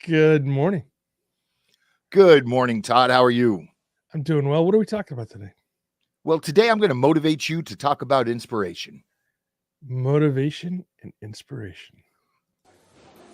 Good morning. Good morning, Todd. How are you? I'm doing well. What are we talking about today? Well, today I'm going to motivate you to talk about inspiration. Motivation and inspiration.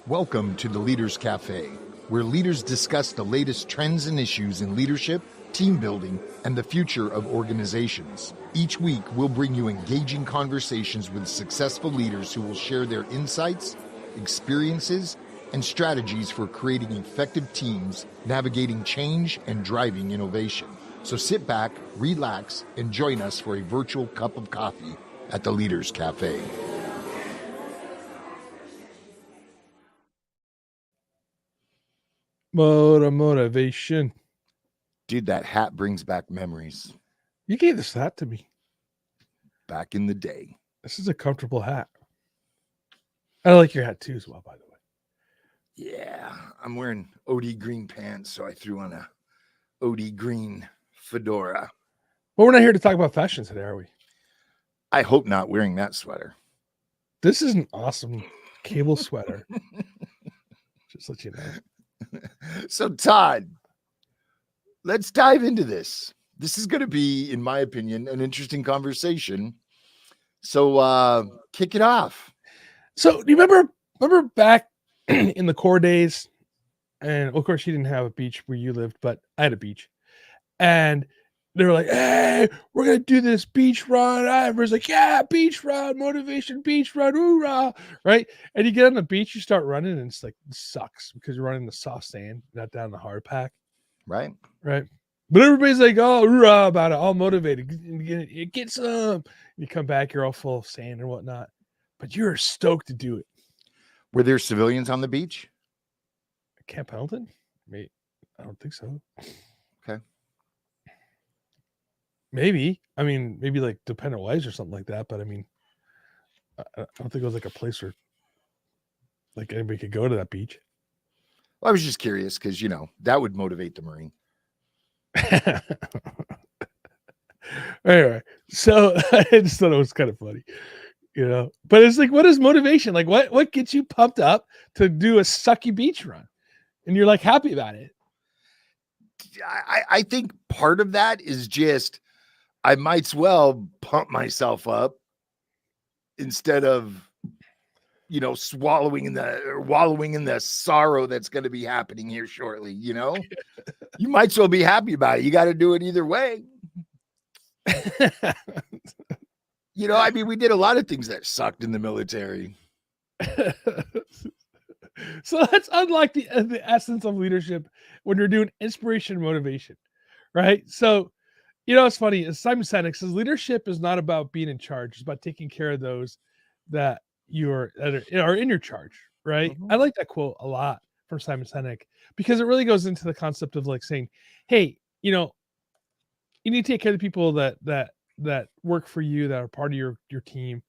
Welcome to the Leaders Cafe, where leaders discuss the latest trends and issues in leadership, team building, and the future of organizations. Each week, we'll bring you engaging conversations with successful leaders who will share their insights, experiences, and strategies for creating effective teams, navigating change, and driving innovation. So sit back, relax, and join us for a virtual cup of coffee at the Leaders Cafe. Motivation. Dude, that hat brings back memories. You gave this hat to me. Back in the day. This is a comfortable hat. I like your hat too as well, by the way. Yeah, I'm wearing OD green pants, so I threw on a OD green fedora. But we're not here to talk about fashion today, are we? I hope not wearing that sweater. This is an awesome cable sweater. Just let you know. So, Todd, let's dive into this. This is going to be, in my opinion, an interesting conversation. So, kick it off. So, do you remember back in the core days? And of course, you didn't have a beach where you lived, but I had a beach. And they were like, hey, we're going to do this beach run. Everyone's like, yeah, beach run, motivation, beach run, hoorah, right? And you get on the beach, you start running, and it's like, it sucks because you're running the soft sand, not down the hard pack. Right. But everybody's like, oh, hoorah about it, all motivated. It gets some. You come back, you're all full of sand and whatnot. But you're stoked to do it. Were there civilians on the beach? Camp Pendleton? Maybe. I don't think so. Okay. Maybe. I mean, maybe like Dependent Wives or something like that. But I mean, I don't think it was like a place where like anybody could go to that beach. Well, I was just curious because, you know, that would motivate the Marine. Anyway, so I just thought it was kind of funny, you know. But it's like, what is motivation? Like, what gets you pumped up to do a sucky beach run, and you're like happy about it? I think part of that is just I might as well pump myself up instead of, you know, wallowing in the sorrow that's going to be happening here shortly. You know, you might as well be happy about it. You got to do it either way. You know, I mean, we did a lot of things that sucked in the military. So that's unlike the essence of leadership when you're doing inspiration and motivation, right? So, you know, it's funny. Simon Sinek says leadership is not about being in charge; it's about taking care of those that are in your charge, right? Mm-hmm. I like that quote a lot from Simon Sinek because it really goes into the concept of like saying, "Hey, you know, you need to take care of the people that work for you, that are part of your team,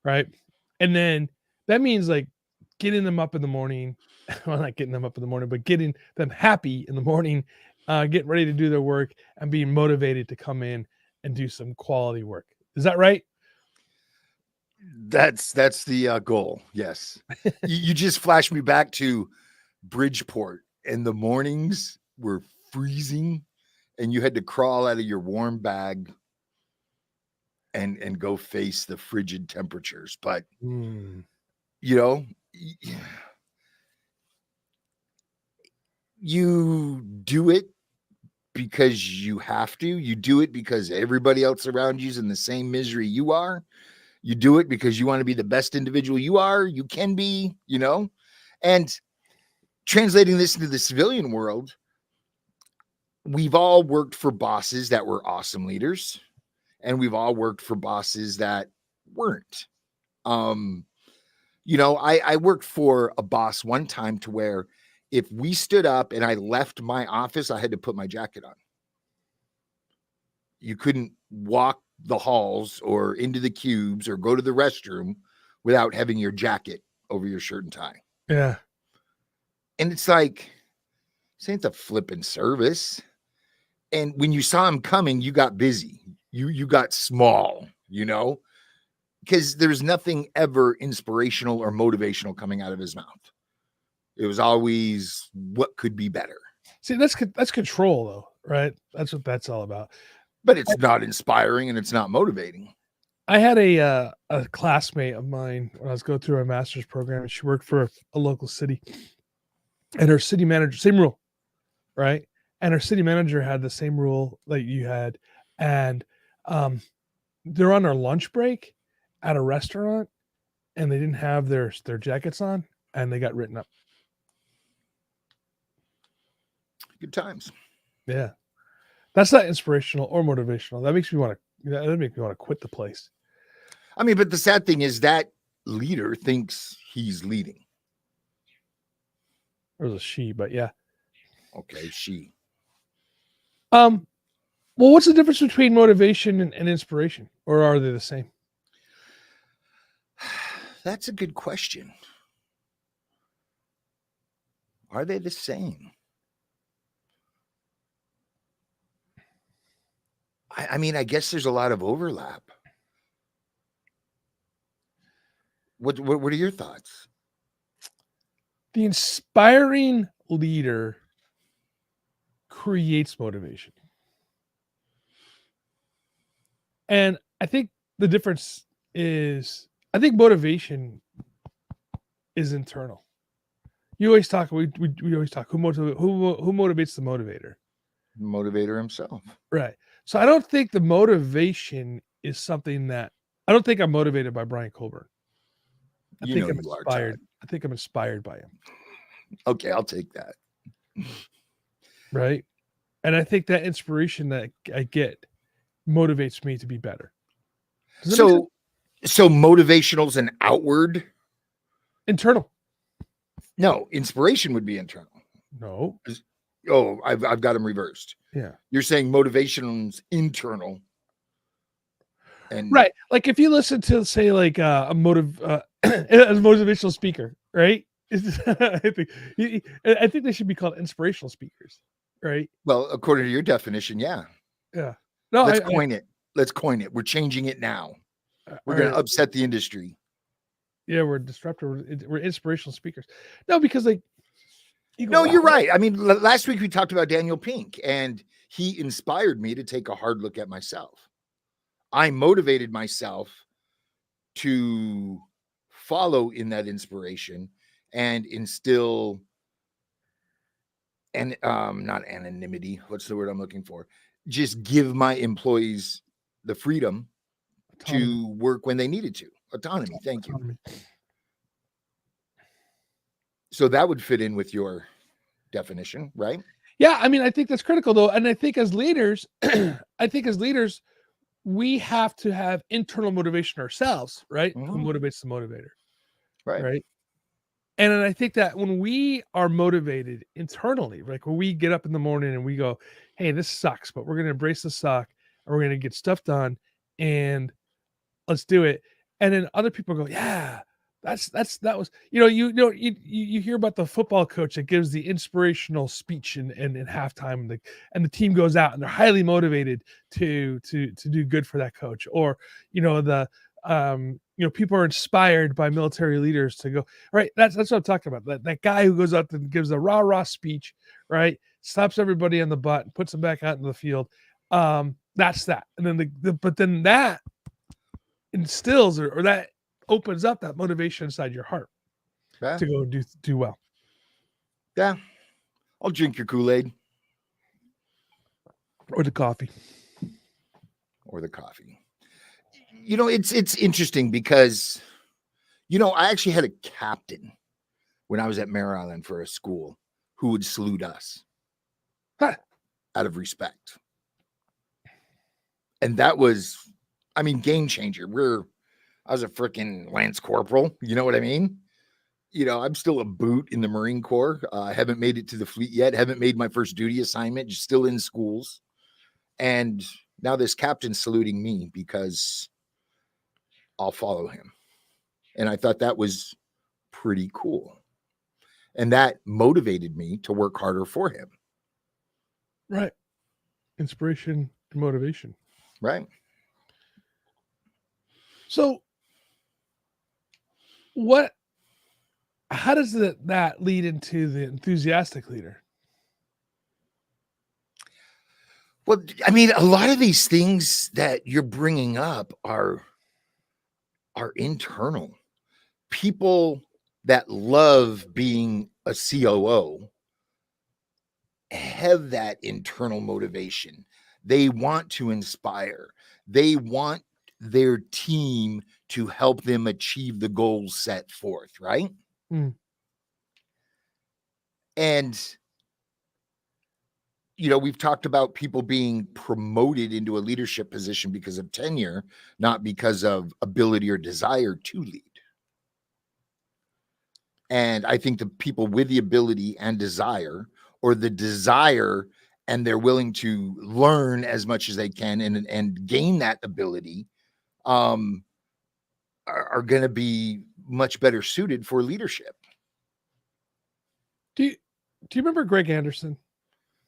right?" And then that means like getting them up in the morning. Well, not getting them up in the morning, but getting them happy in the morning, getting ready to do their work and being motivated to come in and do some quality work. Is that right? That's the goal. Yes. You just flashed me back to Bridgeport, and the mornings were freezing, and you had to crawl out of your warm bag and go face the frigid temperatures. But you know, you do it because you have to. You do it because everybody else around you is in the same misery you are. You do it because you want to be the best individual you can be, you know. And translating this into the civilian world, we've all worked for bosses that were awesome leaders, and we've all worked for bosses that weren't. You know, I worked for a boss one time to where if we stood up and I left my office, I had to put my jacket on. You couldn't walk the halls or into the cubes or go to the restroom without having your jacket over your shirt and tie. Yeah. And it's like, this ain't the flipping service. And when you saw him coming, you got busy. You got small, you know, because there's nothing ever inspirational or motivational coming out of his mouth. It was always what could be better. See, that's control, though, right? That's what that's all about. But it's not inspiring and it's not motivating. I had a classmate of mine when I was going through my master's program, and she worked for a local city, and her city manager, same rule, right? And her city manager had the same rule that you had, and they're on their lunch break at a restaurant, and they didn't have their jackets on, and they got written up. Good times. Yeah, that's not inspirational or motivational. That makes me want to quit the place. I mean, but the sad thing is that leader thinks he's leading. There was a she, but yeah. Okay, she. Well, what's the difference between motivation and inspiration, or are they the same? That's a good question. Are they the same? I mean, I guess there's a lot of overlap. What are your thoughts? The inspiring leader creates motivation. And I think the difference is, I think motivation is internal. You always talk, we always talk, who motivates the motivator? Motivator himself. Right. So I don't think the motivation is something that, I don't think I'm motivated by Brian Colburn. I think I'm inspired. I think I'm inspired by him. Okay, I'll take that. Right. And I think that inspiration that I get motivates me to be better. So motivational's an outward? Internal. No, inspiration would be internal. No. Oh, I've got them reversed. Yeah. You're saying motivation's internal. And right. Like if you listen to, say, like a motivational speaker, right? I think they should be called inspirational speakers, right? Well, according to your definition, yeah. Yeah. No, Let's coin it. Let's coin it. We're changing it now. We're going to upset the industry. Yeah, we're disruptive. We're inspirational speakers. No, because like, you're right. I mean, last week we talked about Daniel Pink, and he inspired me to take a hard look at myself. I motivated myself to follow in that inspiration and instill and not anonymity. What's the word I'm looking for? Just give my employees the freedom to work when they needed to. Autonomy. Thank you. So that would fit in with your definition, right? Yeah, I mean, I think that's critical though, and I think as leaders, we have to have internal motivation ourselves, right? Mm-hmm. Who motivates the motivator, right? And I think that when we are motivated internally, like when we get up in the morning and we go, "Hey, this sucks, but we're going to embrace the suck, and we're going to get stuff done, and let's do it." And then other people go, "Yeah, that was," you hear about the football coach that gives the inspirational speech in halftime, and the team goes out and they're highly motivated to do good for that coach, or people are inspired by military leaders to go, right? That's what I'm talking about. That guy who goes out and gives a rah speech, right? Stops everybody on the butt and puts them back out in the field. That's that. And then but then that instills or that opens up that motivation inside your heart to go do well. Yeah. I'll drink your Kool-Aid. Or the coffee. It's interesting because, I actually had a captain when I was at Mare Island for a school who would salute us out of respect. And that was, game changer. I was a freaking Lance Corporal. You know what I mean? I'm still a boot in the Marine Corps. I haven't made it to the fleet yet. Haven't made my first duty assignment. Just still in schools. And now this captain's saluting me because I'll follow him. And I thought that was pretty cool. And that motivated me to work harder for him. Right. Inspiration and motivation. Right. So how does that lead into the enthusiastic leader? Well, I mean, a lot of these things that you're bringing up are internal. People that love being a COO have that internal motivation. They want to inspire. They want their team to help them achieve the goals set forth, right? Mm. And we've talked about people being promoted into a leadership position because of tenure, not because of ability or desire to lead. And I think the people with the ability and desire, or the desire and they're willing to learn as much as they can and gain that ability, are going to be much better suited for leadership. Do you remember Greg Anderson?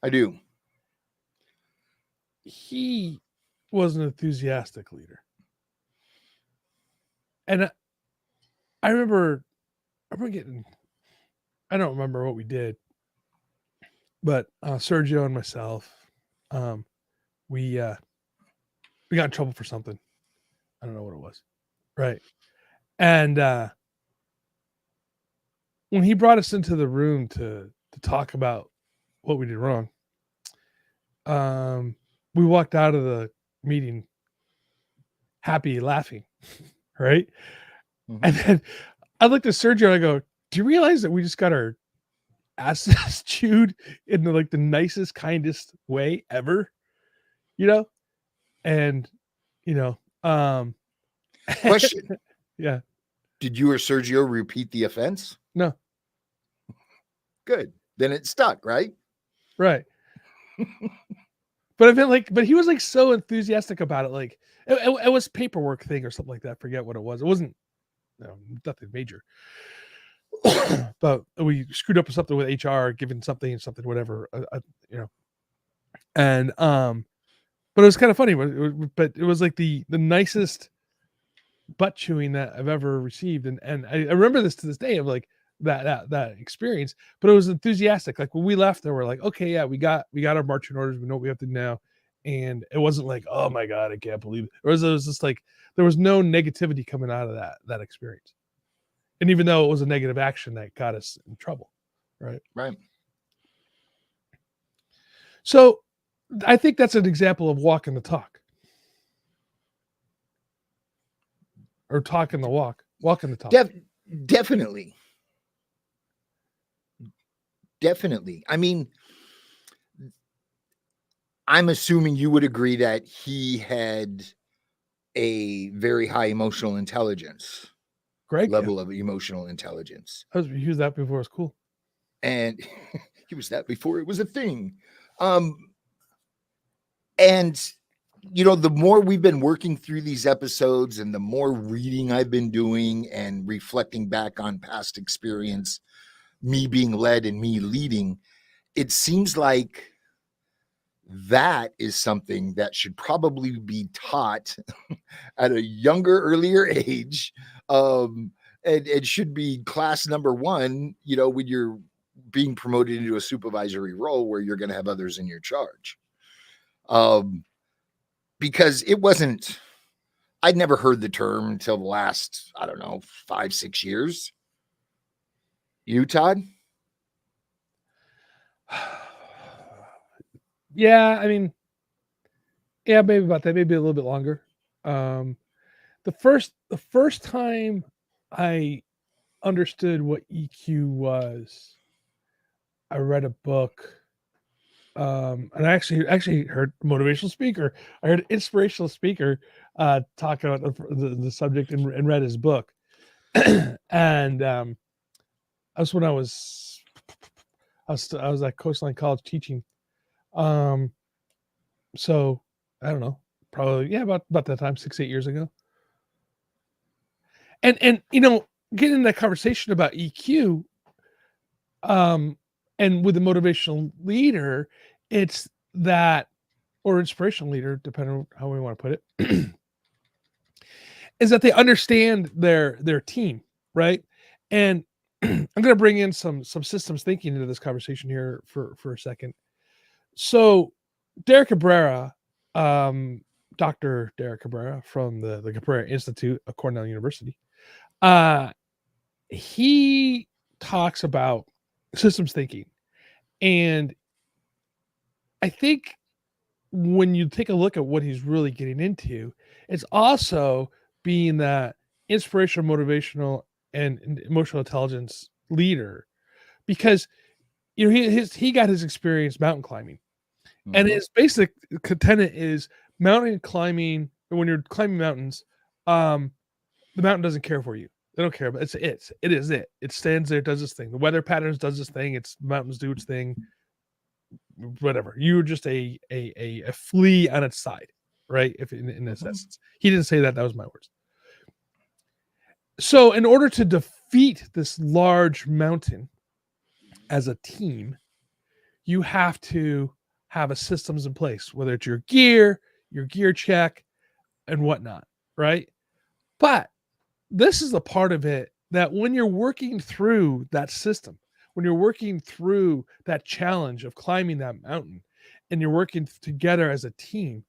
I do. He was an enthusiastic leader. And I remember getting, I don't remember what we did, but Sergio and myself, we got in trouble for something. I don't know what it was. Right. And when he brought us into the room to talk about what we did wrong, we walked out of the meeting happy, laughing, right? Mm-hmm. And then I looked at Sergio and I go, do you realize that we just got our asses chewed in the nicest, kindest way ever? And question. Yeah. Did you or Sergio repeat the offense? No. Good. Then it stuck, right? Right. But I felt but he was so enthusiastic about it. It was paperwork thing or something like that. I forget what it was. It wasn't nothing major. But we screwed up with something with HR, giving something, whatever, and but it was kind of funny. But it was the nicest butt chewing that I've ever received, and I remember this to this day of that experience. But it was enthusiastic. When we left, they were like, okay, yeah, we got our marching orders. We know what we have to do now. And it wasn't oh my God, I can't believe it. It was just there was no negativity coming out of that experience. And even though it was a negative action that got us in trouble. Right. Right. So I think that's an example of walking the talk. Or talking the walk. Walking the talk. Definitely. I mean, I'm assuming you would agree that he had a very high emotional intelligence. Greg, level of emotional intelligence. He was that before it was cool. And he was that before it was a thing. And the more we've been working through these episodes and the more reading I've been doing and reflecting back on past experience, me being led and me leading, it seems like that is something that should probably be taught at a younger, earlier age. And it should be class number one, when you're being promoted into a supervisory role where you're going to have others in your charge. Because I'd never heard the term until the last, 5-6 years. You, Todd? Yeah, I mean, yeah, maybe about that, maybe a little bit longer. The first time I understood what EQ was, I read a book, and I actually heard a motivational speaker. I heard an inspirational speaker talk about the subject and read his book. And that's when I was at Coastline College teaching. So I don't know, probably about that time, 6-8 years ago. And getting into that conversation about EQ, and with the motivational leader, it's that, or inspirational leader, depending on how we want to put it, is that they understand their team, right? And I'm going to bring in some systems thinking into this conversation here for a second. So Derek Cabrera, Dr. Derek Cabrera from the Cabrera Institute of Cornell University, he talks about systems thinking. And I think when you take a look at what he's really getting into, it's also being that inspirational, motivational, and emotional intelligence leader, because he got his experience mountain climbing, and his basic tenet is mountain climbing. When you're climbing mountains, the mountain doesn't care for you. They don't care, but it is it. It stands there, does its thing. The weather patterns does its thing. It's mountains do its thing. Whatever. You're just a flea on its side, right? If in this essence, he didn't say that. That was my words. So, in order to defeat this large mountain as a team, you have to have a systems in place, whether it's your gear check, and whatnot, right? But this is the part of it that when you're working through that system, when you're working through that challenge of climbing that mountain, and you're working together as a team,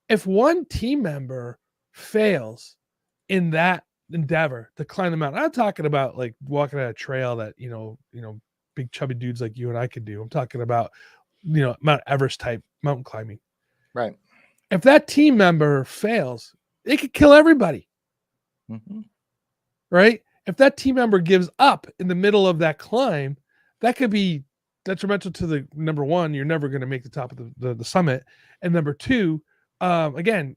if one team member fails in that endeavor to climb the mountain, I'm talking about like walking on a trail that, big chubby dudes like you and I could do. I'm talking about, Mount Everest type mountain climbing. Right. If that team member fails, it could kill everybody. Right? If that team member gives up in the middle of that climb, that could be detrimental to the number one, you're never going to make the top of the summit. And number two, again,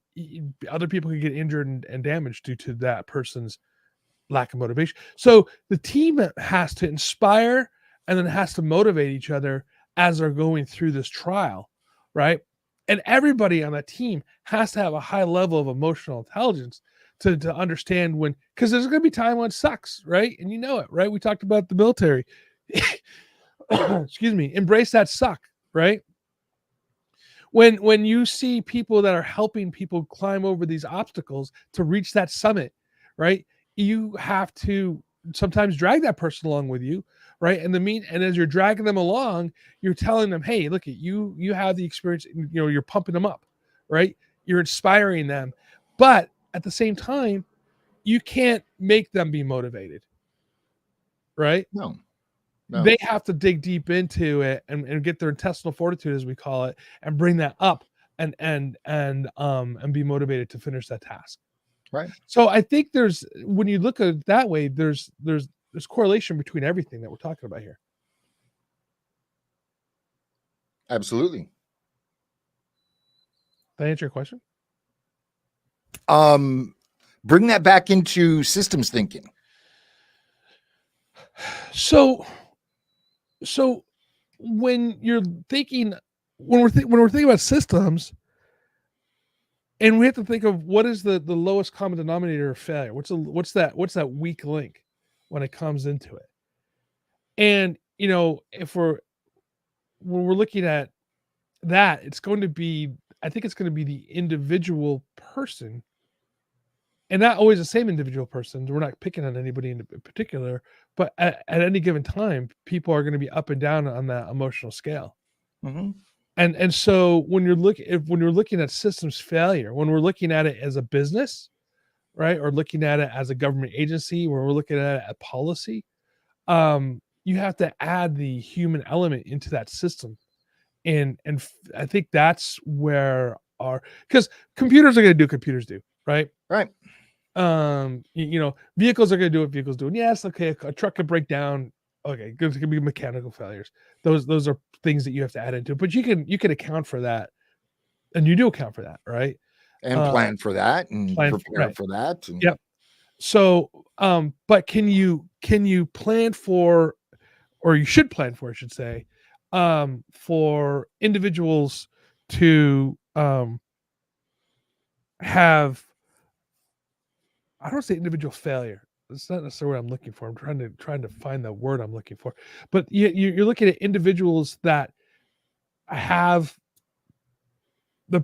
other people can get injured and damaged due to that person's lack of motivation. So the team has to inspire and then has to motivate each other as they're going through this trial, right? And everybody on that team has to have a high level of emotional intelligence to understand when, because there's going to be time when it sucks, right? And you know it, right? We talked about the military. Excuse me. Embrace that suck, right? When you see people that are helping people climb over these obstacles to reach that summit, right? You have to sometimes drag that person along with you, right? And as you're dragging them along, you're telling them, hey, look at you have the experience, you're pumping them up, right? You're inspiring them. But at the same time, you can't make them be motivated, right? No. They have to dig deep into it and get their intestinal fortitude, as we call it, and bring that up and be motivated to finish that task. Right. So I think when you look at it that way, there's correlation between everything that we're talking about here. Absolutely. Did I answer your question? Bring that back into systems thinking. So when we're thinking about systems, and we have to think of what is the lowest common denominator of failure. What's that weak link when it comes into it? And when we're looking at that, I think it's going to be the individual person, and not always the same individual person. We're not picking on anybody in particular, but at any given time, people are going to be up and down on that emotional scale. And so when you're looking at systems failure, when we're looking at it as a business, right, or looking at it as a government agency, where we're looking at it at policy, you have to add the human element into that system. And I think that's where because computers are going to do what computers do, right? Right. Vehicles are going to do what vehicles do. And yes, okay, a truck could break down. Okay, it could be mechanical failures. Those are things that you have to add into it, but you can account for that, and you do account for that, right? And plan for that and prepare for that. And... Yep. So, but can you plan for, or you should plan for, I should say, for individuals to have, I don't say individual failure. It's not necessarily what I'm looking for. I'm trying to find the word I'm looking for. But you're looking at individuals that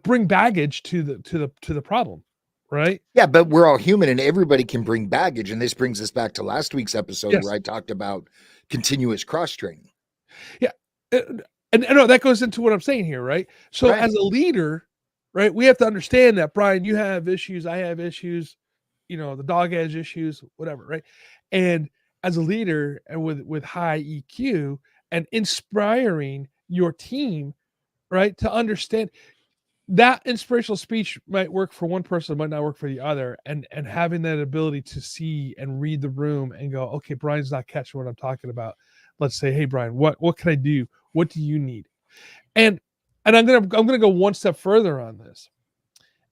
bring baggage to the problem, right? Yeah, but we're all human and everybody can bring baggage. And this brings us back to last week's episode Yes. where I talked about continuous cross training. Yeah. And no, that goes into what I'm saying here, right? So Right. as a leader, right, we have to understand that, Brian, you have issues, I have issues, the dog has issues, whatever, right? And as a leader and with high EQ and inspiring your team, right, to understand that inspirational speech might work for one person, might not work for the other, and having that ability to see and read the room and go, okay, Brian's not catching what I'm talking about. Let's say, hey, Brian, what can I do? What do you need? And I'm gonna go one step further on this.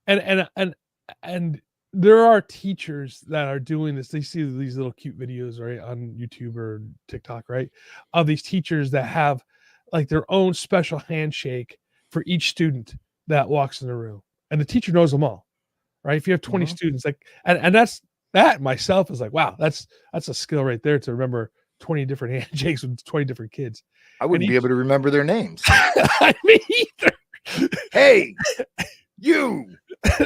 And there are teachers that are doing this. They see these little cute videos, right, on YouTube or TikTok, right, of these teachers that have like their own special handshake for each student that walks in the room, and the teacher knows them all, right? If you have 20 students, like, and that myself is like, wow, that's a skill right there to remember 20 different handshakes with 20 different kids. I wouldn't be able to remember their names. I mean, either. Hey, you.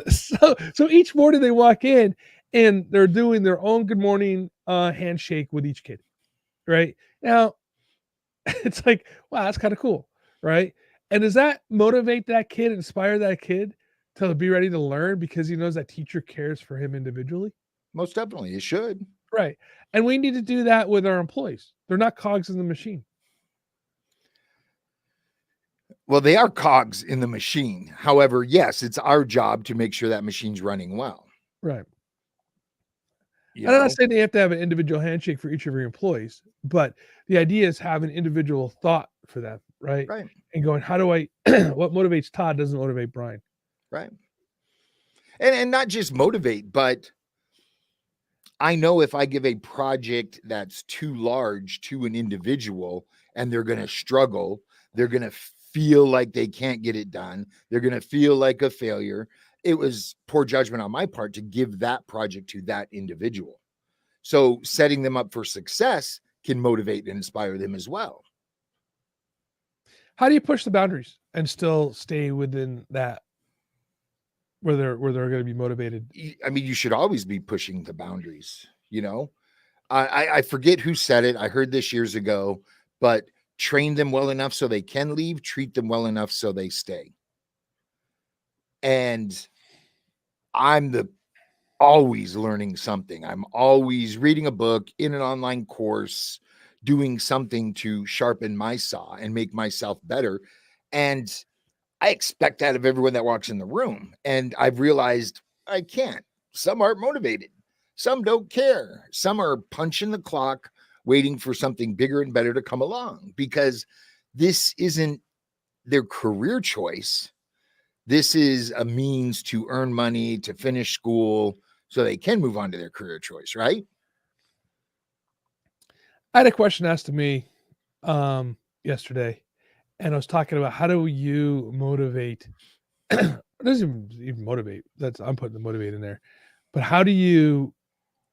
So each morning they walk in and they're doing their own good morning handshake with each kid, right? Now, it's like, wow, that's kind of cool, right? And does that motivate that kid, inspire that kid to be ready to learn because he knows that teacher cares for him individually? Most definitely, it should. Right. And we need to do that with our employees. They're not cogs in the machine. Well, they are cogs in the machine. However, yes, it's our job to make sure that machine's running well. Right. You I'm know? not saying they have to have an individual handshake for each of your employees, but the idea is have an individual thought for them, right? Right. And going, how do I, what motivates Todd doesn't motivate Brian. Right. And not just motivate, but I know if I give a project that's too large to an individual and they're going to struggle, they're going to feel like they can't get it done. They're going to feel like a failure. It was poor judgment on my part to give that project to that individual. So setting them up for success can motivate and inspire them as well. How do you push the boundaries and still stay within that where they're going to be motivated? I mean, you should always be pushing the boundaries, you know. I forget who said it. I heard this years ago, but train them well enough so they can leave, treat them well enough so they stay. And I'm always learning something. I'm always reading a book, in an online course, doing something to sharpen my saw and make myself better. And I expect that of everyone that walks in the room. And I've realized I can't. Some aren't motivated. Some don't care. Some are punching the clock, waiting for something bigger and better to come along because this isn't their career choice. This is a means to earn money, to finish school, so they can move on to their career choice, right? I had a question asked to me yesterday, and I was talking about how do you motivate? It doesn't even motivate. I'm putting the motivate in there, but how do you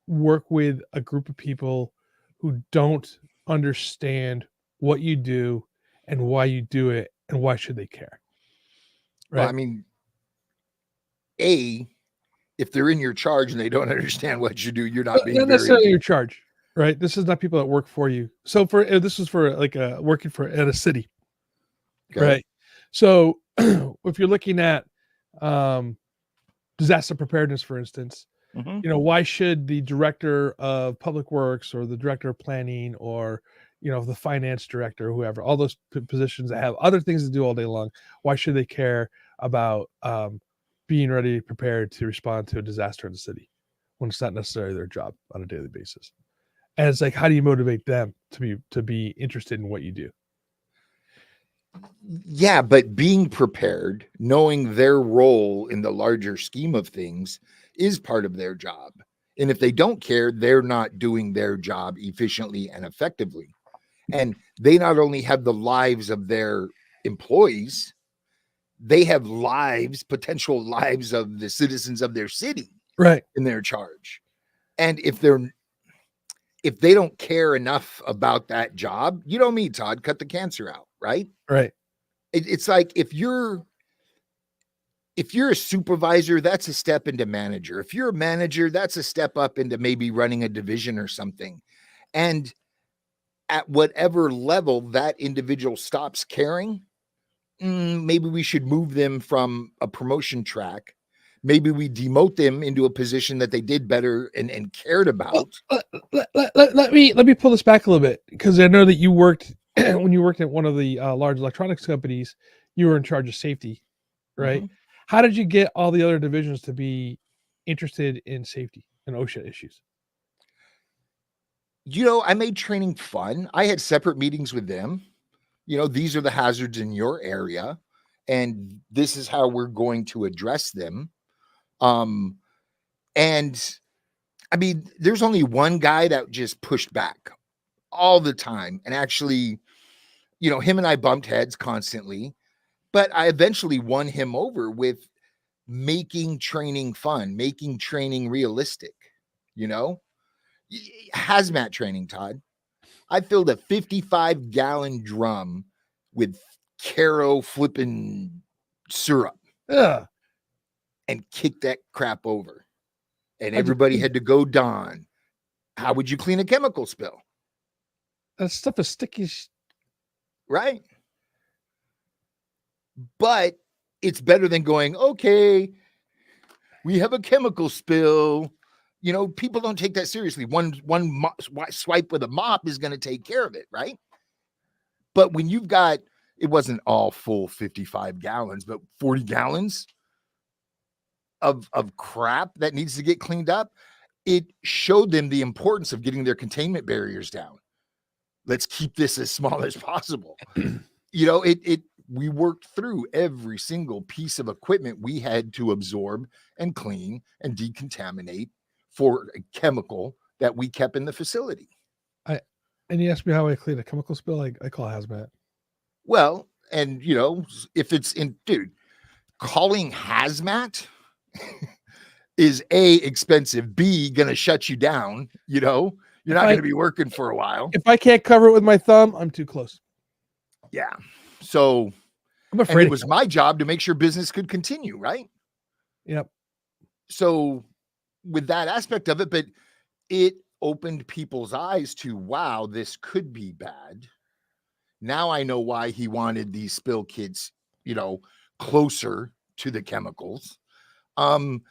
work with a group of people who don't understand what you do and why you do it and why should they care? Right. Well, I mean, if they're in your charge and they don't understand what you do, you're not being not necessarily your charge, right? This is not people that work for you. So this is for like working for at a city, okay. Right? So if you're looking at disaster preparedness, for instance, why should the director of public works or the director of planning or the finance director or whoever, all those positions that have other things to do all day long, why should they care about being ready, prepared to respond to a disaster in the city when it's not necessarily their job on a daily basis? And it's like, how do you motivate them to be interested in what you do? Yeah, but being prepared, knowing their role in the larger scheme of things is part of their job. And if they don't care, they're not doing their job efficiently and effectively. And they not only have the lives of their employees, they have potential lives of the citizens of their city, right, in their charge. And if they don't care enough about that job, you know me, Todd, cut the cancer out, right? Right. It's like if you're if you're a supervisor, that's a step into manager. If you're a manager, that's a step up into maybe running a division or something. And at whatever level that individual stops caring, maybe we should move them from a promotion track. Maybe we demote them into a position that they did better and cared about. Let me pull this back a little bit, because I know that you worked when you worked at one of the large electronics companies, you were in charge of safety, right? Mhm. How did you get all the other divisions to be interested in safety and OSHA issues? I made training fun. I had separate meetings with them. These are the hazards in your area, and this is how we're going to address them. And I mean, there's only one guy that just pushed back all the time. And actually, him and I bumped heads constantly, but I eventually won him over with making training fun, making training realistic, you know, hazmat training, Todd. I filled a 55-gallon drum with Caro flipping syrup Yeah, and kicked that crap over. And how'd you everybody clean had to go don. How would you clean a chemical spill? that stuff is sticky? Right. But it's better than going, okay, we have a chemical spill. People don't take that seriously. One swipe with a mop is going to take care of it, right? But when you've got, it wasn't all full 55 gallons, but 40 gallons of crap that needs to get cleaned up, it showed them the importance of getting their containment barriers down. Let's keep this as small as possible. We worked through every single piece of equipment we had to absorb and clean and decontaminate for a chemical that we kept in the facility. And you asked me how I clean a chemical spill. I call hazmat. Well, and if it's calling hazmat is A, expensive, B, gonna shut you down. You're not gonna be working for a while. If I can't cover it with my thumb, I'm too close. Yeah. So I'm afraid it was my job to make sure business could continue, right? Yep. So with that aspect of it, but it opened people's eyes to, wow, this could be bad. Now I know why he wanted these spill kits, closer to the chemicals. And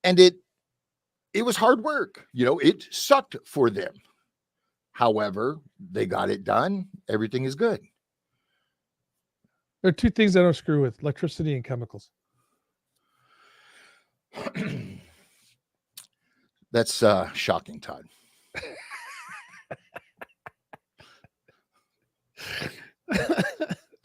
it was hard work. It sucked for them. However, they got it done. Everything is good. There are two things I don't screw with: electricity and chemicals. That's shocking, Todd.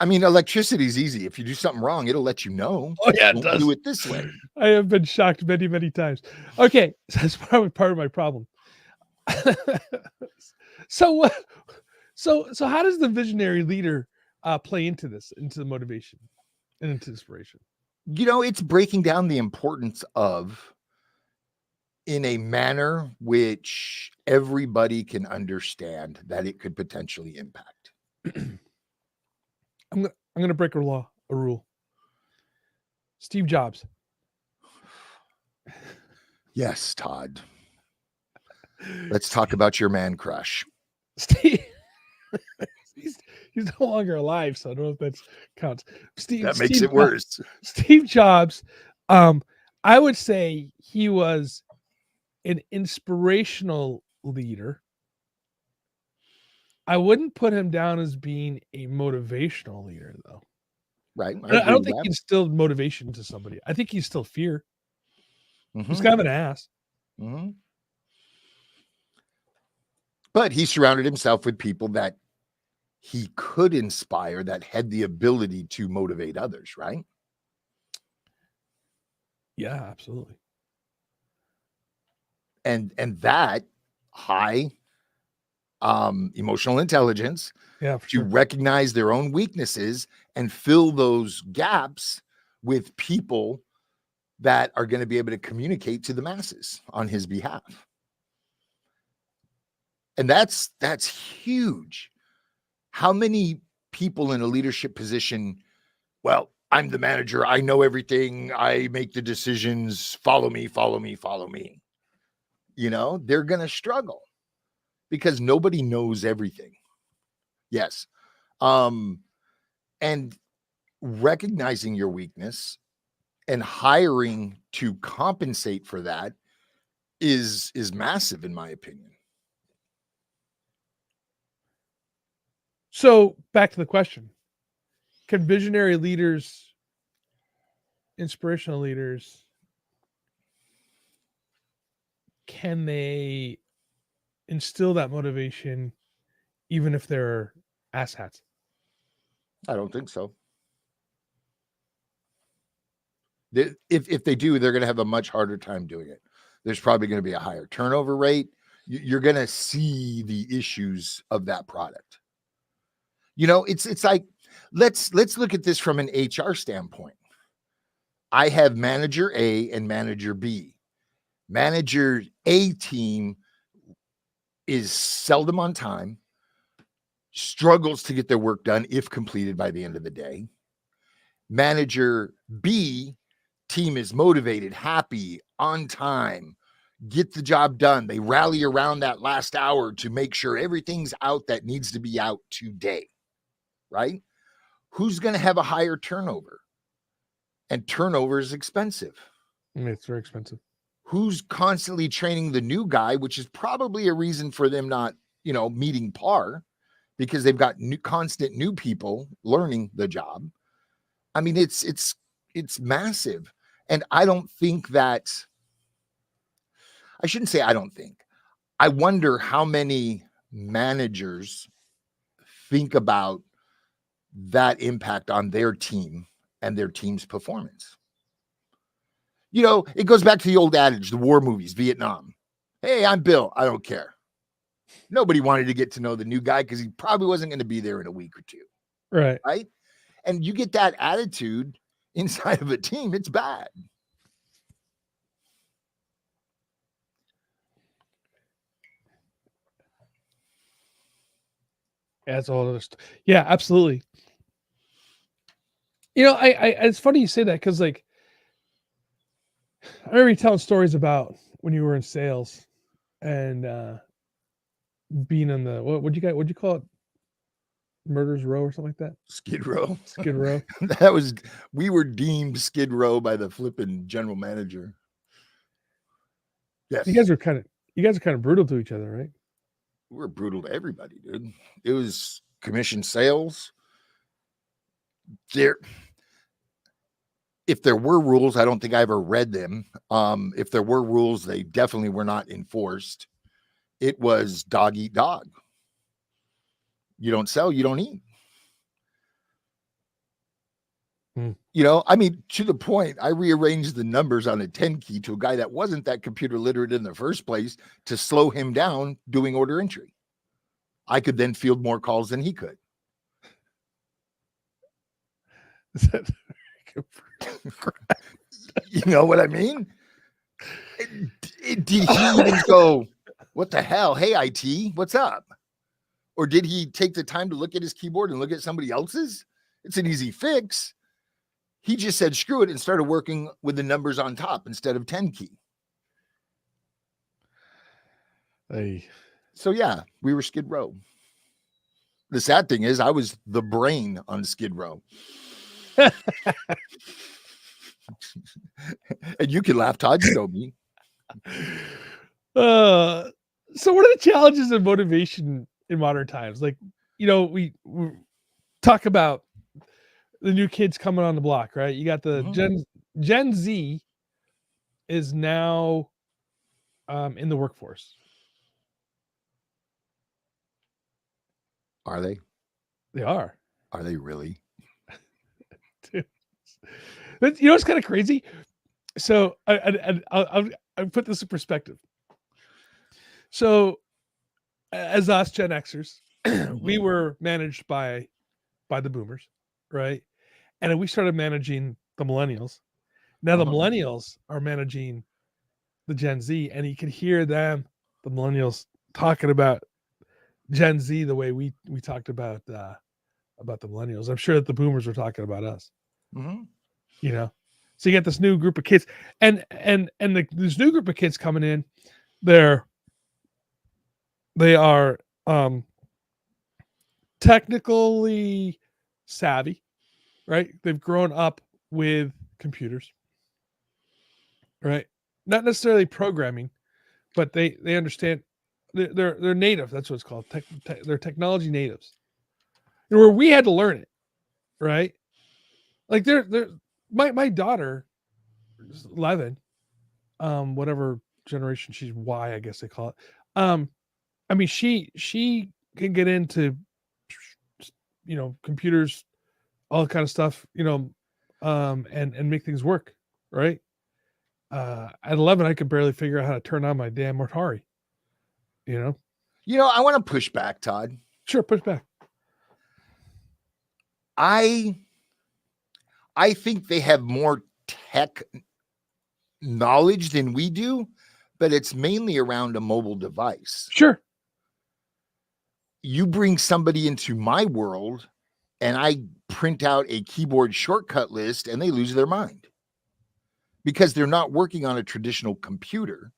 I mean, electricity is easy. If you do something wrong, it'll let you know. Oh yeah, it Don't does. do it this way. I have been shocked many, many times. Okay, so that's probably part of my problem. So how does the visionary leader play into this, into the motivation and into inspiration? It's breaking down the importance of, in a manner which everybody can understand that it could potentially impact. I'm gonna break a rule. Steve Jobs. Yes, Todd. Let's talk about your man crush. Steve. he's no longer alive, so I don't know if that counts. That makes it worse. Steve Jobs. I would say he was an inspirational leader. I wouldn't put him down as being a motivational leader, though. Right. I don't think he instilled motivation to somebody. I think he instilled fear. He's kind of an ass. Mm-hmm. But he surrounded himself with people that he could inspire, that had the ability to motivate others, right? Yeah, absolutely. And that high emotional intelligence, to recognize their own weaknesses and fill those gaps with people that are going to be able to communicate to the masses on his behalf. And that's huge. How many people in a leadership position, well, I'm the manager. I know everything. I make the decisions. Follow me, follow me, follow me. They're going to struggle because nobody knows everything. Yes. And recognizing your weakness and hiring to compensate for that is massive, in my opinion. So back to the question. Can visionary leaders, inspirational leaders, can they instill that motivation even if they're asshats? I don't think so. If they do, they're going to have a much harder time doing it. There's probably going to be a higher turnover rate. You're going to see the issues of that product. It's like, let's look at this from an HR standpoint. I have manager A and manager B. Manager A team is seldom on time, struggles to get their work done if completed by the end of the day. Manager B team is motivated, happy, on time, get the job done. They rally around that last hour to make sure everything's out that needs to be out today, right? Who's going to have a higher turnover? And turnover is expensive. It's very expensive. Who's constantly training the new guy, which is probably a reason for them not, meeting par, because they've got constant new people learning the job. I mean, it's massive. And I don't think that, I shouldn't say I don't think, I wonder how many managers think about that impact on their team and their team's performance. It goes back to the old adage, the war movies, Vietnam. Hey, I'm Bill. I don't care. Nobody wanted to get to know the new guy because he probably wasn't going to be there in a week or two. Right. Right. And you get that attitude inside of a team, it's bad. That's all other stuff. Yeah, absolutely. I it's funny you say that because, like, I remember you telling stories about when you were in sales and being on the what'd you call it? Murder's Row or something like that? Skid Row. Skid Row. We were deemed Skid Row by the flipping general manager. Yes. You guys are kind of brutal to each other, right? We're brutal to everybody, dude. It was commission sales. If there were rules, I don't think I ever read them. If there were rules, they definitely were not enforced. It was dog eat dog. You don't sell, you don't eat. I mean, to the point, I rearranged the numbers on a 10 key to a guy that wasn't that computer literate in the first place to slow him down doing order entry. I could then field more calls than he could. You know what I mean? Did he even go, what the hell? Hey, IT, what's up? Or did he take the time to look at his keyboard and look at somebody else's? It's an easy fix. He just said, screw it, and started working with the numbers on top instead of 10 key. Hey. So, yeah, we were Skid Row. The sad thing is I was the brain on Skid Row. And you can laugh, Todd, you know me. So what are the challenges of motivation in modern times? Like, we talk about the new kids coming on the block, right? You got the Gen Z is now in the workforce. Are they? They are. Are they really? Dude. It's kind of crazy. So I'll put this in perspective. So as us Gen Xers, we were managed by the boomers, right? And then we started managing the millennials. Now the millennials are managing the Gen Z, and you can hear them, the millennials, talking about Gen Z the way we talked about the millennials. I'm sure that the boomers were talking about us. You know, so you get this new group of kids, and this new group of kids coming in. They are technically savvy, right? They've grown up with computers, right? Not necessarily programming, but they understand. They're native. That's what it's called. They're technology natives. And where we had to learn it, right? Like they're my daughter is 11, whatever generation she's Y, I guess they call it. I mean, she can get into, computers, all that kind of stuff, and make things work, right? At 11, I could barely figure out how to turn on my damn Atari. I want to push back, Todd. Sure, push back. I think they have more tech knowledge than we do, but it's mainly around a mobile device. Sure. You bring somebody into my world and I print out a keyboard shortcut list and they lose their mind because they're not working on a traditional computer.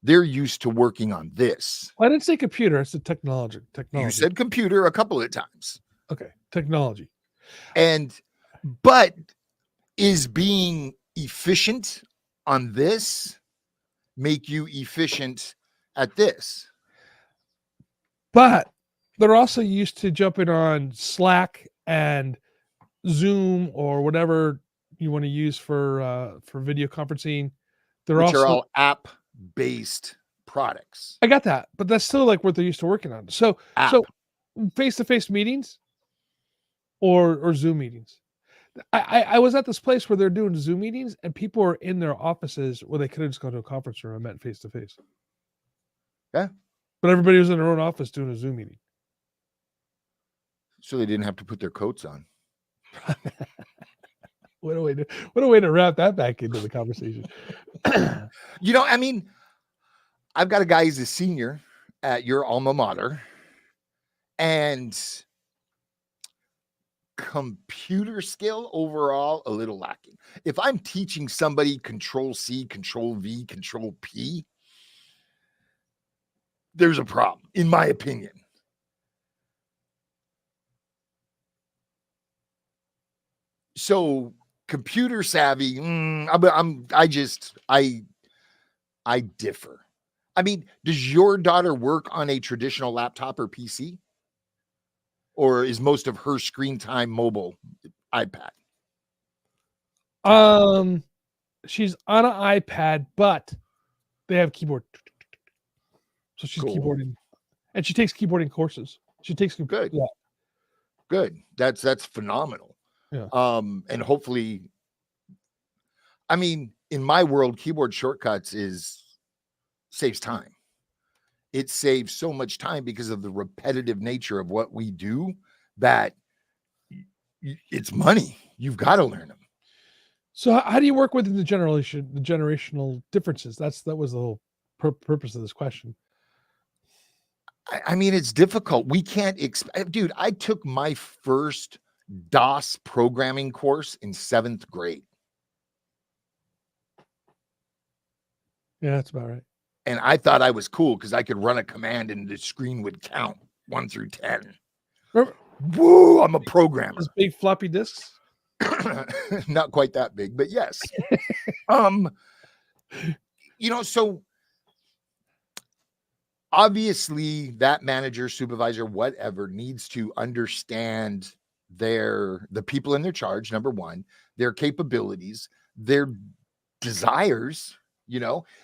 They're used to working on this. Well, I didn't say computer. I said technology. You said computer a couple of times. Okay. Technology. But is being efficient on this make you efficient at this? But they're also used to jumping on Slack and Zoom or whatever you want to use for video conferencing. Which are all app-based products. I got that, but that's still like what they're used to working on. So face-to-face meetings or Zoom meetings. I was at this place where they're doing Zoom meetings and people are in their offices where they could have just gone to a conference room and met face-to-face. Yeah. But everybody was in their own office doing a Zoom meeting. So they didn't have to put their coats on. What a way to wrap that back into the conversation. I mean, I've got a guy who's a senior at your alma mater, and computer skill overall a little lacking. If I'm teaching somebody Control C, Control V, Control P, there's a problem, in my opinion. So computer savvy, I differ. I mean, does your daughter work on a traditional laptop or PC? Or is most of her screen time mobile iPad? She's on an iPad, but they have keyboard. So she's keyboarding, and she takes keyboarding courses. She takes good. Yeah. Good. That's phenomenal. Yeah. And hopefully, I mean, in my world, keyboard shortcuts saves time. It saves so much time because of the repetitive nature of what we do that it's money. You've got to learn them. So how do you work with the generational differences? That was the whole purpose of this question. I mean, it's difficult. We can't dude, I took my first DOS programming course in 7th grade. Yeah, that's about right. And I thought I was cool because I could run a command and the screen would count 1 through 10. Woo, I'm a programmer. Those big floppy disks? Not quite that big, but yes. So obviously that manager, supervisor, whatever, needs to understand the people in their charge, number one, their capabilities, their desires.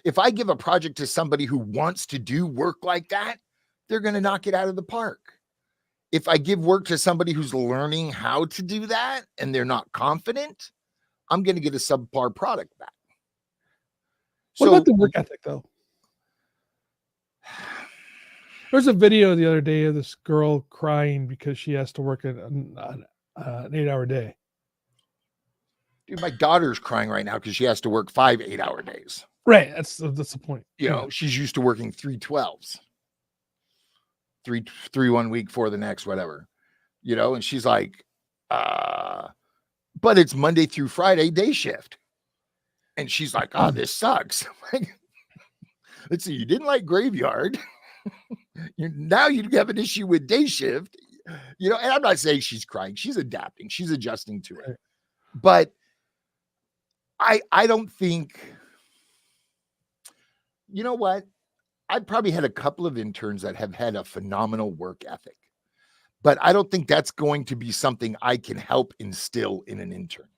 If I give a project to somebody who wants to do work like that, they're going to knock it out of the park. If I give work to somebody who's learning how to do that and they're not confident, I'm going to get a subpar product back. What about the work ethic, though? There's a video the other day of this girl crying because she has to work an 8-hour day. Dude, my daughter's crying right now because she has to work 5 8-hour days. Right. That's the point. She's used to working 3 12s. Three 1 week for the next, whatever, and she's like, but it's Monday through Friday day shift. And she's like, oh, this sucks. Let's see, you didn't like graveyard. Now you have an issue with day shift. And I'm not saying she's crying. She's adapting. She's adjusting to it. But I don't think, you know what? I've probably had a couple of interns that have had a phenomenal work ethic, but I don't think that's going to be something I can help instill in an intern.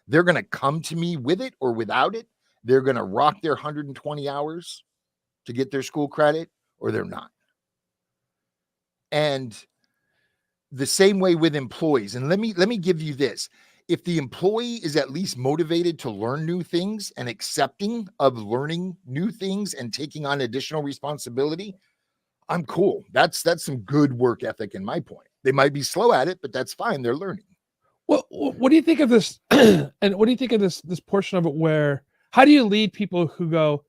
They're going to come to me with it or without it. They're going to rock their 120 hours to get their school credit, or they're not. And the same way with employees. And let me give you this. If the employee is at least motivated to learn new things and accepting of learning new things and taking on additional responsibility, I'm cool. That's some good work ethic in my point. They might be slow at it, but that's fine. They're learning. Well, what do you think of this? And what do you think of this portion of it where, how do you lead people who go,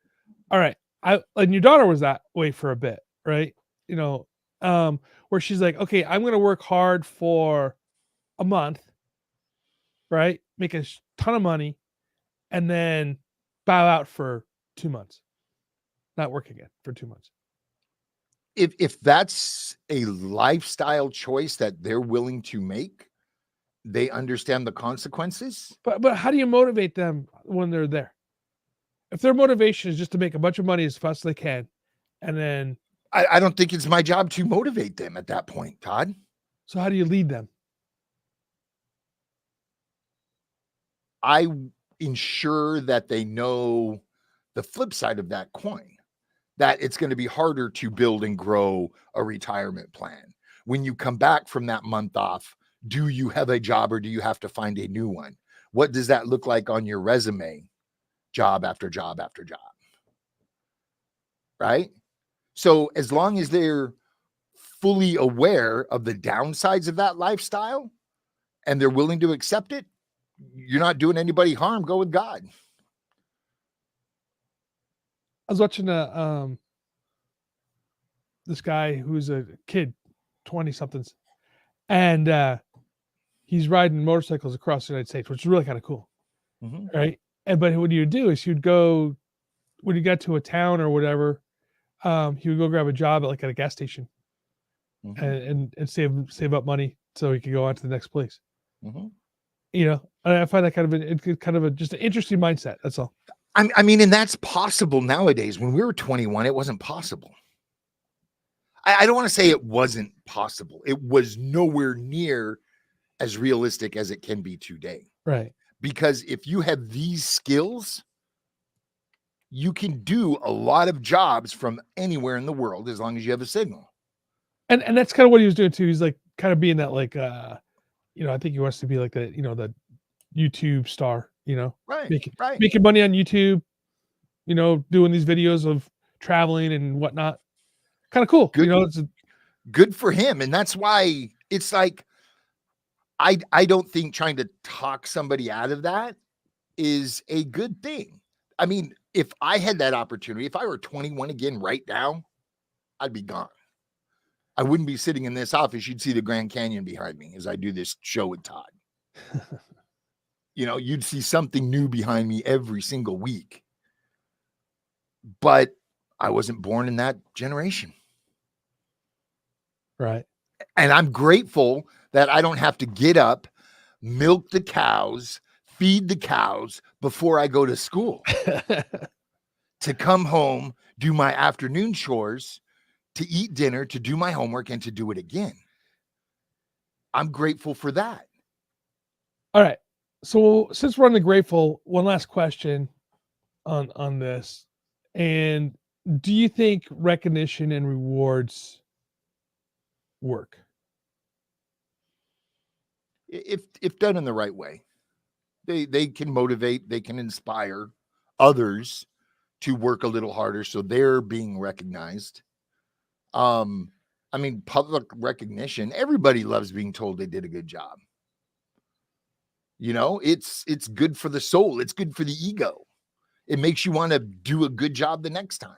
all right, and your daughter was that way for a bit, right? Where she's like, okay, I'm going to work hard for a month, right? Make a ton of money, and then bow out for 2 months, not work again for 2 months. If that's a lifestyle choice that they're willing to make, they understand the consequences. But how do you motivate them when they're there? If their motivation is just to make a bunch of money as fast as they can, and then I don't think it's my job to motivate them at that point, Todd. So how do you lead them? I ensure that they know the flip side of that coin, that it's going to be harder to build and grow a retirement plan. When you come back from that month off, do you have a job or do you have to find a new one? What does that look like on your resume? Job after job after job. Right? So as long as they're fully aware of the downsides of that lifestyle and they're willing to accept it, you're not doing anybody harm. Go with God. I was watching this guy who's a kid, 20 somethings, and he's riding motorcycles across the United States, which is really kind of cool. Mm-hmm. Right. But what you would do is you'd go, when you got to a town or whatever, he would go grab a job at a gas station, mm-hmm. and save up money so he could go on to the next place. Mm-hmm. I find that kind of just an interesting mindset. That's all. I mean, and that's possible nowadays. When we were 21, it wasn't possible. I don't want to say it wasn't possible. It was nowhere near as realistic as it can be today. Right. Because if you have these skills, you can do a lot of jobs from anywhere in the world as long as you have a signal. And that's kind of what he was doing too. He's like kind of being that I think he wants to be like the YouTube star, right, making money on YouTube, doing these videos of traveling and whatnot. Kind of cool. Good, it's good for him. And that's why it's like, I don't think trying to talk somebody out of that is a good thing. I mean, if I had that opportunity, if I were 21 again right now, I'd be gone. I wouldn't be sitting in this office. You'd see the Grand Canyon behind me as I do this show with Todd. You'd see something new behind me every single week. But I wasn't born in that generation. Right. And I'm grateful that I don't have to get up, milk the cows, feed the cows before I go to school. To come home, do my afternoon chores, to eat dinner, to do my homework, and to do it again. I'm grateful for that. All right. So since we're on the grateful, one last question on this. And do you think recognition and rewards work? If done in the right way, they can motivate, they can inspire others to work a little harder so they're being recognized. I mean, public recognition, everybody loves being told they did a good job. It's good for the soul. It's good for the ego. It makes you want to do a good job the next time.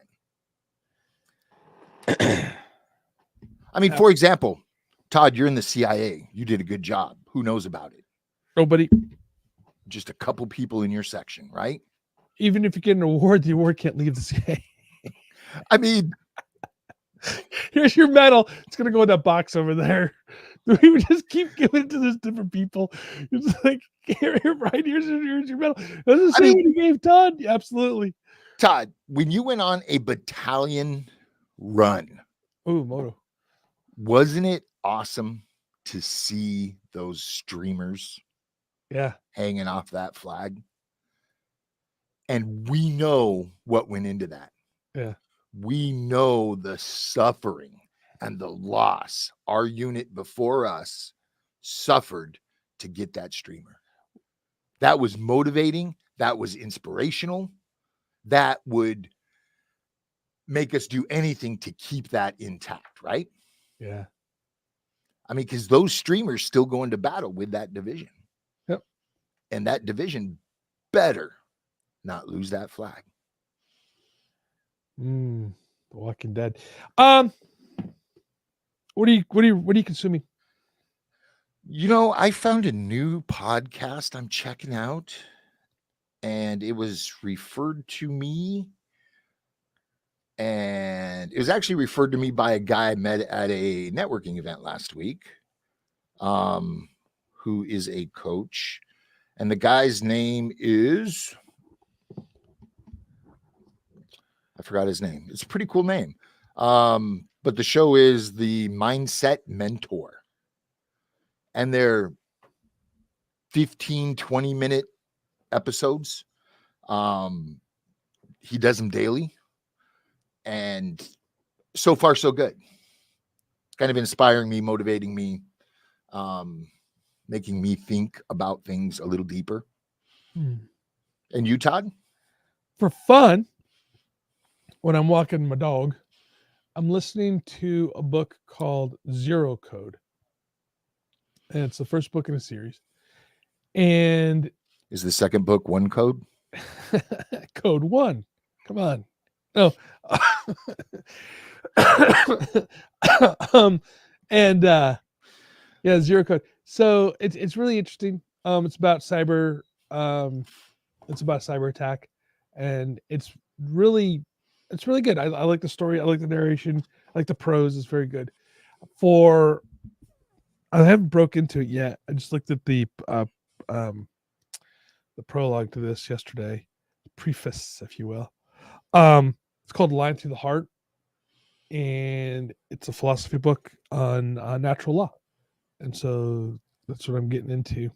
I mean, for example, Todd, you're in the CIA. You did a good job. Who knows about it? Nobody. just a couple people in your section, right? Even if you get an award, the award can't leave the CA. I mean, Here's your medal. It's gonna go in that box over there. We would just keep giving it to those different people. It's like, here, Brian, here's your medal. Does it say what you gave Todd? Yeah, absolutely. Todd, when you went on a battalion run, Ooh, moto. wasn't it awesome to see those streamers Yeah. hanging off that flag? And we know what went into that. Yeah. We know the suffering and the loss our unit before us suffered to get that streamer. That was motivating. That was inspirational. That would make us do anything to keep that intact, right? Yeah. I mean, because those streamers still go into battle with that division. Yep. And that division better not lose that flag. The Walking Dead. What are you consuming? You know, I found a new podcast I'm checking out, and it was referred to me. And it was actually referred to me by a guy I met at a networking event last week, who is a coach. And the guy's name is, I forgot his name. It's a pretty cool name. But the show is the Mindset Mentor. And they're 15, 20-minute episodes. He does them daily. And so far, so good. Kind of inspiring me, motivating me, making me think about things a little deeper. And you, Todd? For fun, when I'm walking my dog, I'm listening to a book called Zero Code. And it's the first book in a series. And is the second book One Code? Code 1. Come on. No. Yeah, Zero Code. So it's really interesting. It's about cyber attack, and it's really good. I like the story. I like the narration. I like the prose. It's very good. I haven't broke into it yet. I just looked at the prologue to this yesterday, preface, if you will. It's called Line Through the Heart, and it's a philosophy book on natural law, and so that's what I'm getting into,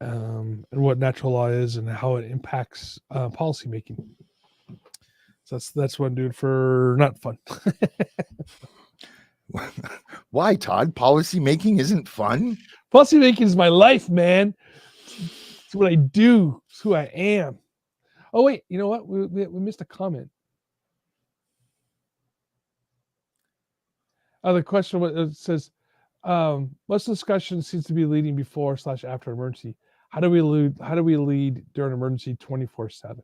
and what natural law is and how it impacts policy making. So that's what I'm doing for not fun. Why, Todd? Policy making isn't fun? Policy making is my life, man. It's what I do. It's who I am. Oh, wait. You know what? We missed a comment. The question it says, most discussion seems to be leading before / after emergency. How do we lead during emergency 24/7?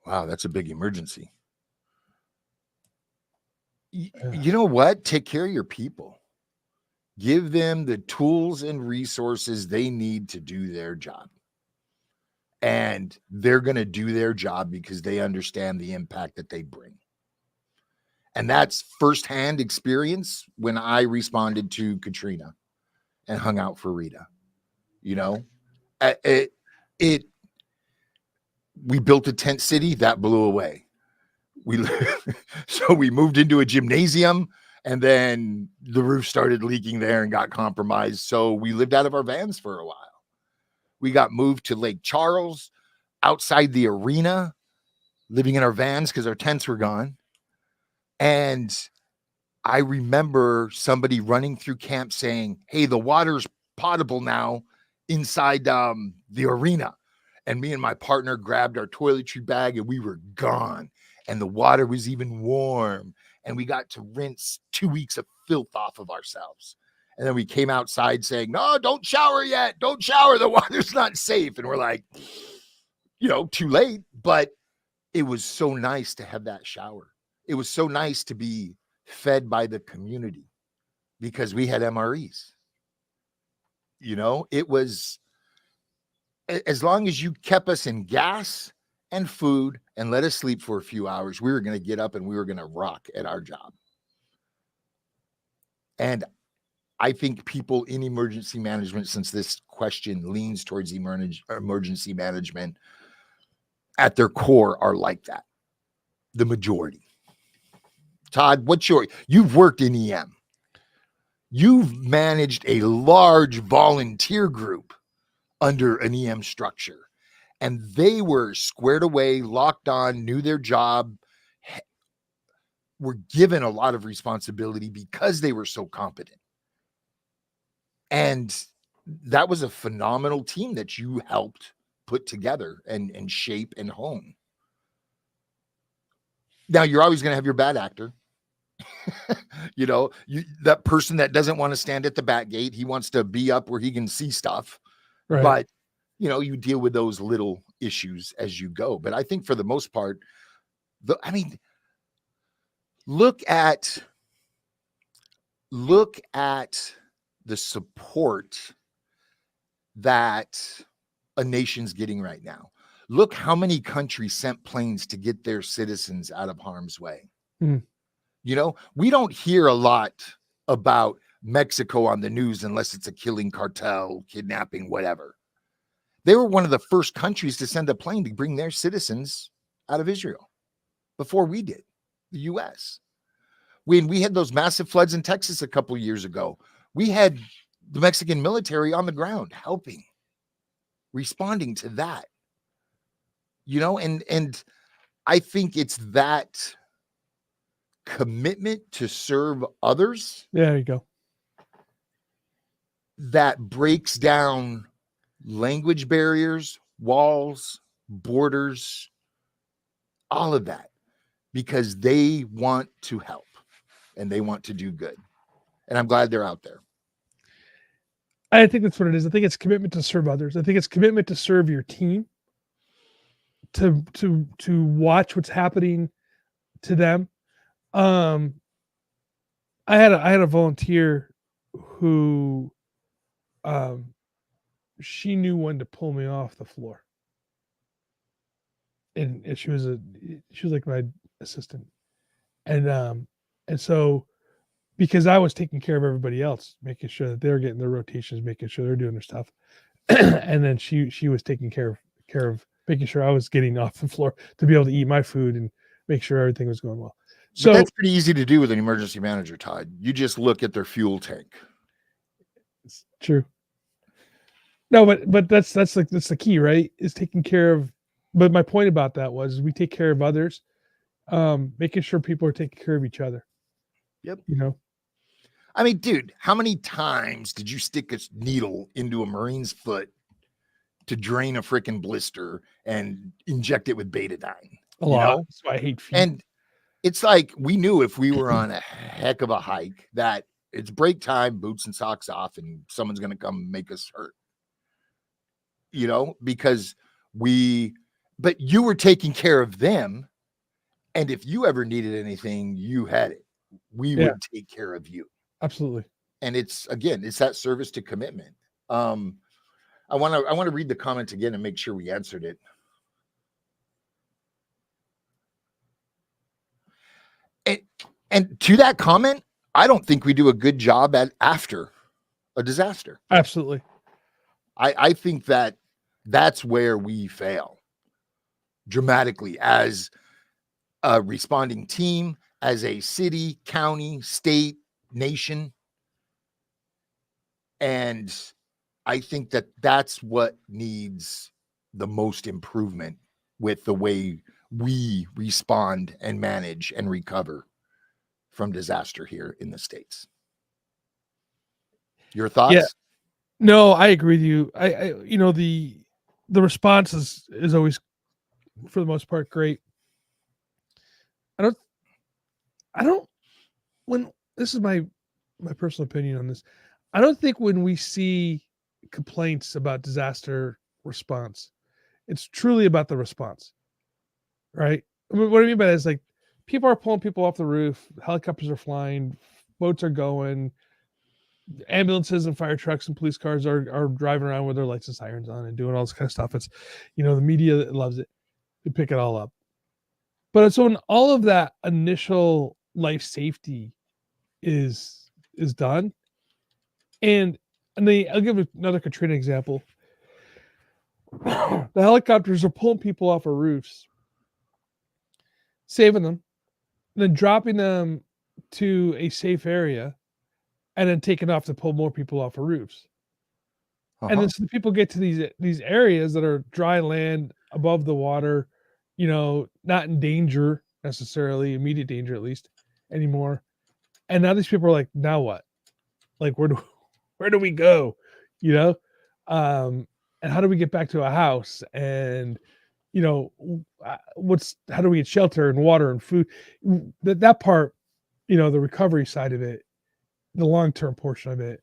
Wow, that's a big emergency. You know what? Take care of your people. Give them the tools and resources they need to do their job. And they're going to do their job because they understand the impact that they bring. And that's firsthand experience when I responded to Katrina and hung out for Rita. You know, we built a tent city that blew away. So we moved into a gymnasium, and then the roof started leaking there and got compromised. So we lived out of our vans for a while. We got moved to Lake Charles, outside the arena, living in our vans because our tents were gone. And I remember somebody running through camp saying, "Hey, the water's potable now inside the arena." And me and my partner grabbed our toiletry bag and we were gone. And the water was even warm. And we got to rinse 2 weeks of filth off of ourselves. And then we came outside saying, "No, don't shower yet. Don't shower. The water's not safe." And we're like, too late. But it was so nice to have that shower. It was so nice to be fed by the community because we had MREs. It was as long as you kept us in gas and food and let us sleep for a few hours, we were going to get up and we were going to rock at our job. And I think people in emergency management, since this question leans towards emergency management, at their core are like that. The majority. Todd, you've worked in EM. You've managed a large volunteer group under an EM structure, and they were squared away, locked on, knew their job, were given a lot of responsibility because they were so competent. And that was a phenomenal team that you helped put together and shape and hone. Now, you're always going to have your bad actor. That person that doesn't want to stand at the bat gate. He wants to be up where he can see stuff. Right. But, you deal with those little issues as you go. But I think for the most part, look at the support that a nation's getting right now. Look how many countries sent planes to get their citizens out of harm's way. Mm-hmm. We don't hear a lot about Mexico on the news unless it's a killing cartel, kidnapping, whatever. They were one of the first countries to send a plane to bring their citizens out of Israel before we did, the U.S. When we had those massive floods in Texas a couple of years ago, we had the Mexican military on the ground helping, responding to that. And I think it's that commitment to serve others. Yeah, there you go. That breaks down language barriers, walls, borders, all of that, because they want to help and they want to do good. And I'm glad they're out there. I think that's what it is. I think it's commitment to serve others. I think it's commitment to serve your team, to watch what's happening to them. I had a volunteer who, she knew when to pull me off the floor, and she was like my assistant, and so because I was taking care of everybody else, making sure that they're getting their rotations, making sure they're doing their stuff, and then she was taking care of making sure I was getting off the floor to be able to eat my food and make sure everything was going well. So but that's pretty easy to do with an emergency manager, Todd. You just look at their fuel tank. It's true. No, but that's the key, right? Is taking care of. But my point about that was we take care of others, making sure people are taking care of each other. Yep. I mean, dude, how many times did you stick a needle into a Marine's foot to drain a freaking blister and inject it with betadine? A lot. That's why I hate feet. And it's like we knew if we were on a heck of a hike that it's break time, boots and socks off, and someone's going to come make us hurt. Because but you were taking care of them. And if you ever needed anything, you had it. We would take care of you. Absolutely. And it's that service to commitment. I want to read the comment again and make sure we answered it. And to that comment, I don't think we do a good job after a disaster. Absolutely. I think that's where we fail dramatically as a responding team, as a city, county, state, nation. And I think that's what needs the most improvement with the way we respond and manage and recover from disaster here in the States. Your thoughts? Yeah. No, I agree with you. I the response is always, for the most part, great. When this is my personal opinion on this, I don't think when we see complaints about disaster response, it's truly about the response, right? I mean, what I mean by that is, like, people are pulling people off the roof, helicopters are flying, boats are going, ambulances and fire trucks and police cars are driving around with their lights and sirens on and doing all this kind of stuff. It's, the media loves it. They pick it all up. But it's when all of that initial life safety is done. And I'll give another Katrina example. The helicopters are pulling people off of roofs, saving them, and then dropping them to a safe area, and then taking off to pull more people off of roofs. And then so the people get to these areas that are dry land above the water, not in danger necessarily, immediate danger at least anymore. And now these people are like, now what? Like, where do we go? And how do we get back to a house? And how do we get shelter and water and food? That part, the recovery side of it, the long-term portion of it,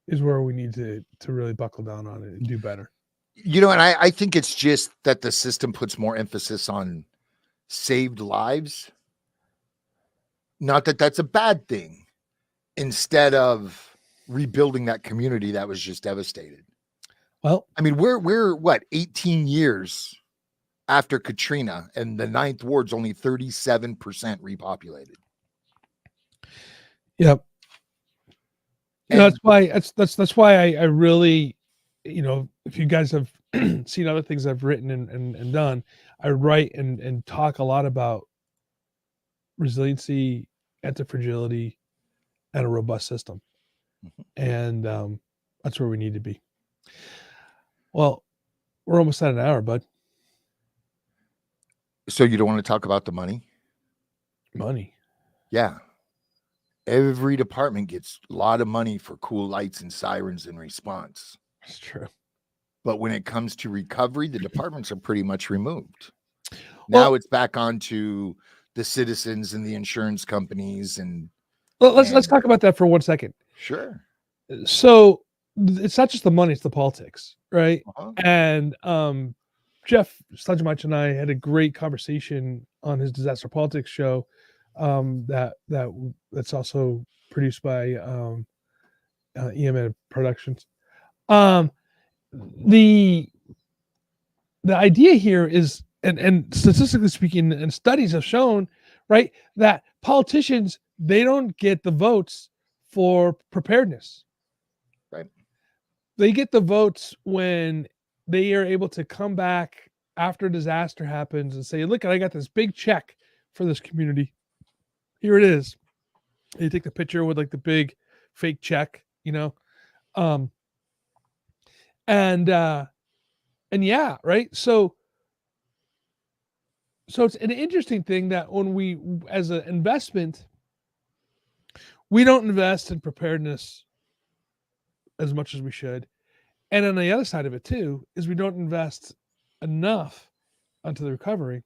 is where we need to really buckle down on it and do better. And I think it's just that the system puts more emphasis on saved lives. Not that that's a bad thing, instead of rebuilding that community that was just devastated. Well, I mean, we're what, 18 years after Katrina, and the Ninth Ward's only 37% repopulated. Yep. That's why I really, if you guys have seen other things I've written and done, I write and talk a lot about resiliency, anti-fragility, and a robust system. And that's where we need to be. Well, we're almost at an hour, bud. So you don't want to talk about the money? Money. Yeah. Every department gets a lot of money for cool lights and sirens in response. That's true. But when it comes to recovery, the departments are pretty much removed. Now it's back onto the citizens and the insurance companies. And let's talk about that for 1 second. Sure. So it's not just the money, it's the politics, right? And Jeff Sludgemach and I had a great conversation on his disaster politics show. That's also produced by EMN Productions. The idea here is, and statistically speaking, and studies have shown, right, that politicians, they don't get the votes for preparedness. Right. They get the votes when they are able to come back after a disaster happens and say, look, I got this big check for this community. Here it is. They take the picture with like the big fake check, and yeah, right. So it's an interesting thing that when we, as an investment, we don't invest in preparedness as much as we should. And on the other side of it too, is we don't invest enough onto the recovery.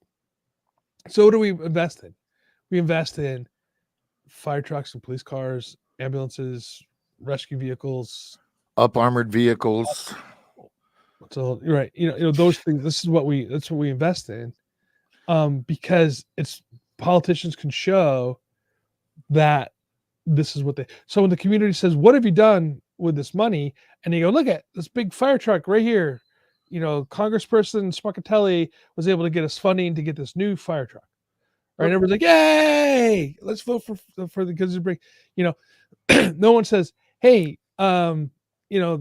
So what do we invest in? We invest in fire trucks and police cars, ambulances, rescue vehicles, up armored vehicles. So right, those things. That's what we invest in, because it's politicians can show that this is what they. So when the community says, "What have you done with this money?" and you go, "Look at this big fire truck right here," Congressperson Spacatelli was able to get us funding to get this new fire truck. Right, and everyone's like, "Yay! Let's vote for the kids to bring." No one says, "Hey, the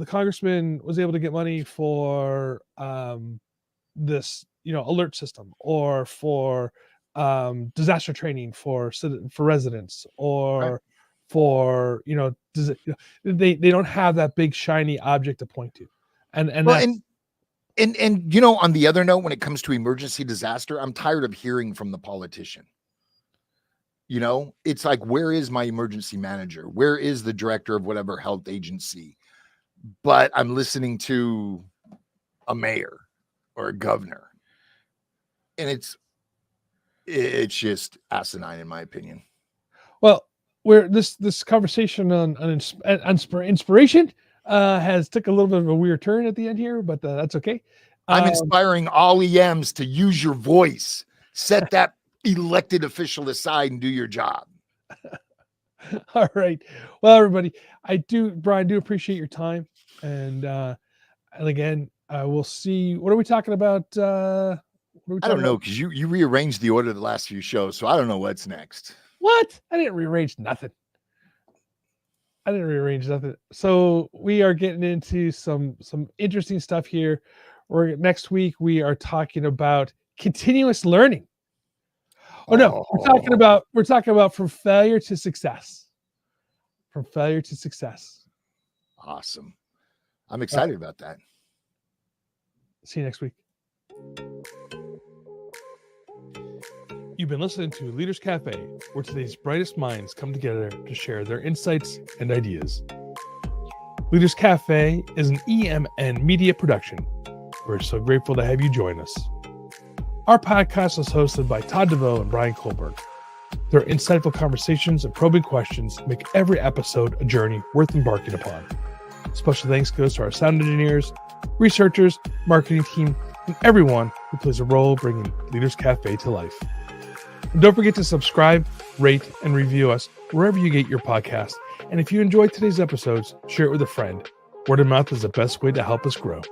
congressman was able to get money for this, alert system, or for disaster training for residents, or right. for they don't have that big shiny object to point to, and on the other note, when it comes to emergency disaster, I'm tired of hearing from the politician. It's like, where is my emergency manager? Where is the director of whatever health agency? But I'm listening to a mayor or a governor, and it's just asinine in my opinion. Well, where this conversation on inspiration has took a little bit of a weird turn at the end here, but that's okay. I'm inspiring all EMs to use your voice. Set that elected official aside and do your job. All right. Well, everybody, Brian, do appreciate your time. And again, we'll see. What are we talking about? What are we I talking don't know about? because you rearranged the order of the last few shows, so I don't know what's next. What? I didn't rearrange nothing. So we are getting into some interesting stuff here. Next week we are talking about continuous learning. Oh no, we're talking about from failure to success. From failure to success. Awesome. I'm excited about that. See you next week. You've been listening to Leaders Cafe, where today's brightest minds come together to share their insights and ideas. Leaders Cafe is an EMN media production. We're so grateful to have you join us. Our podcast is hosted by Todd DeVoe and Brian Colburn. Their insightful conversations and probing questions make every episode a journey worth embarking upon. Special thanks goes to our sound engineers, researchers, marketing team, and everyone who plays a role bringing Leaders Cafe to life. And don't forget to subscribe, rate, and review us wherever you get your podcast. And if you enjoyed today's episodes, share it with a friend. Word of mouth is the best way to help us grow.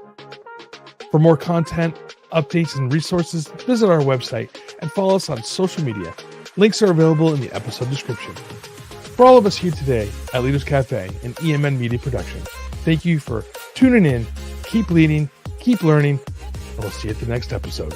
For more content, updates, and resources, visit our website and follow us on social media. Links are available in the episode description. For all of us here today at Leaders Cafe and EMN Media Production, thank you for tuning in. Keep leading, keep learning, and we'll see you at the next episode.